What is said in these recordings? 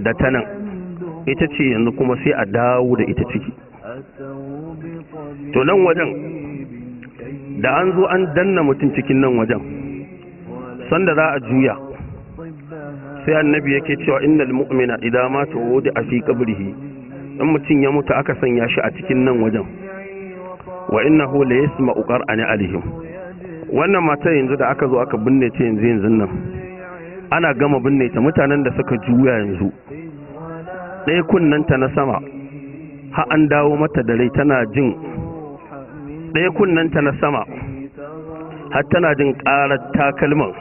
da ta nan ita ce yanzu kuma sai a dawo da ita ciki. To nan wajen da an zo an danna mutum cikin nan wajen sanda za a juya sai annabi yake cewa innal mu'mina idza mata wudi'a fi qabrihi, in mutum ya mutu aka sanya shi a cikin nan wajen wa innahu la yasma'u qara'ana alihim. Wannan matar yanzu da aka zo aka binne ta yanzu nan ana gama binne ta, mutanen da suka juya yanzu ɗaya kunnanta na sama har an dawo mata da rai tana jin ɗaya kunnanta na sama har tana jin ƙarar takalman,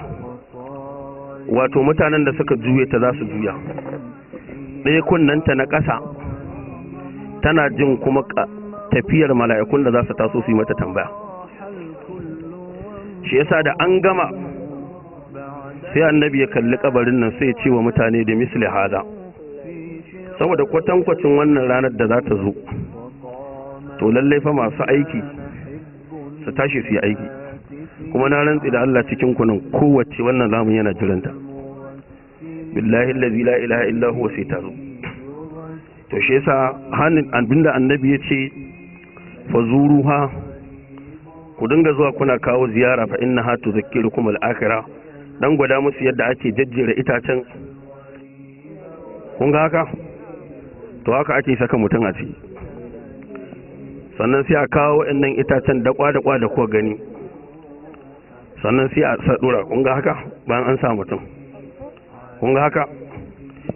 wato mutanen da suka juye ta za su juya. ɗaya kunnanta na ƙasa tana jin kuma tafiyar mala'ikun da za su taso su yi mata tambaya. Shi yasa da an gama sai annabi ya kalli kabarin nan sai ya ce wa mutane da misli hada, saboda kwatankwacin wannan ranar da za ta zo to lallai fa masu aiki su tashi su yi aiki, kuma na rantsi da Allah cikin kunan kowace wannan zamu yana jiranta, billahi allazi la ilaha illa huwa sai ta zo. To shi yasa abinda annabi ya ce fazuruha, ku dinga zuwa kuna kawo ziyara fa innaha tuzakkirukum al-akhirah, dan gwada musu yadda ake jajjera itacen. Kun ga haka to haka ake saka mutum a ciki, sannan sai a kawo waɗannan itacen dakwa da kuwa gani, sannan sai a sadura. Kun ga haka bayan an sa mutum, kun ga haka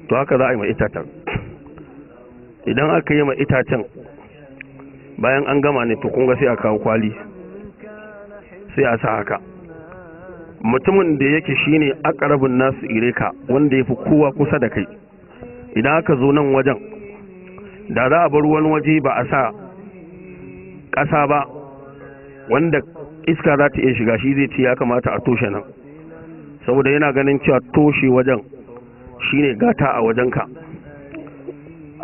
to haka za a yi ma itacen. Idan aka yi ma itacen bayan an gama ne to kun ga sai a kawo kwali sai a sa haka. Mutumin da yake shine aqrabun nasu ireka, wanda yafi kowa kusa da kai, idan aka zo nan wajen da za a bar wani waje ba a sa ƙasa ba wanda iska za ta iya shiga, shi zai ce ya kamata a toshe nan, saboda yana ganin cewa toshe wajen shine gata a wajenka.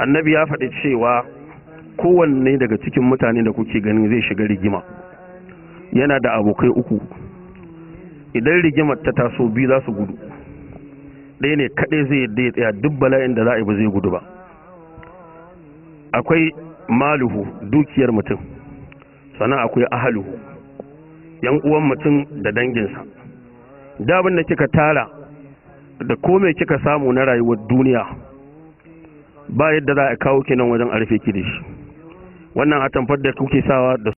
Annabi ya faɗi cewa kowanne daga cikin mutane da kuke ganin zai shiga rigima yana da abokai uku. Idan rigimar ta taso biyu za su gudu, ɗaya ne kaɗai zai yadda ya tsaya, duk bala'in da za a yi ba zai gudu ba. Akwai maluhu, dukiyar mutum, sannan akwai ahaluhu, yan uwan mutum da danginsa. Da abin da kika tara da komai kika samu na rayuwar duniya ba yadda za a kawo ki nan wajen a rufe ki da shi. Wannan atamfar da kuke sawa da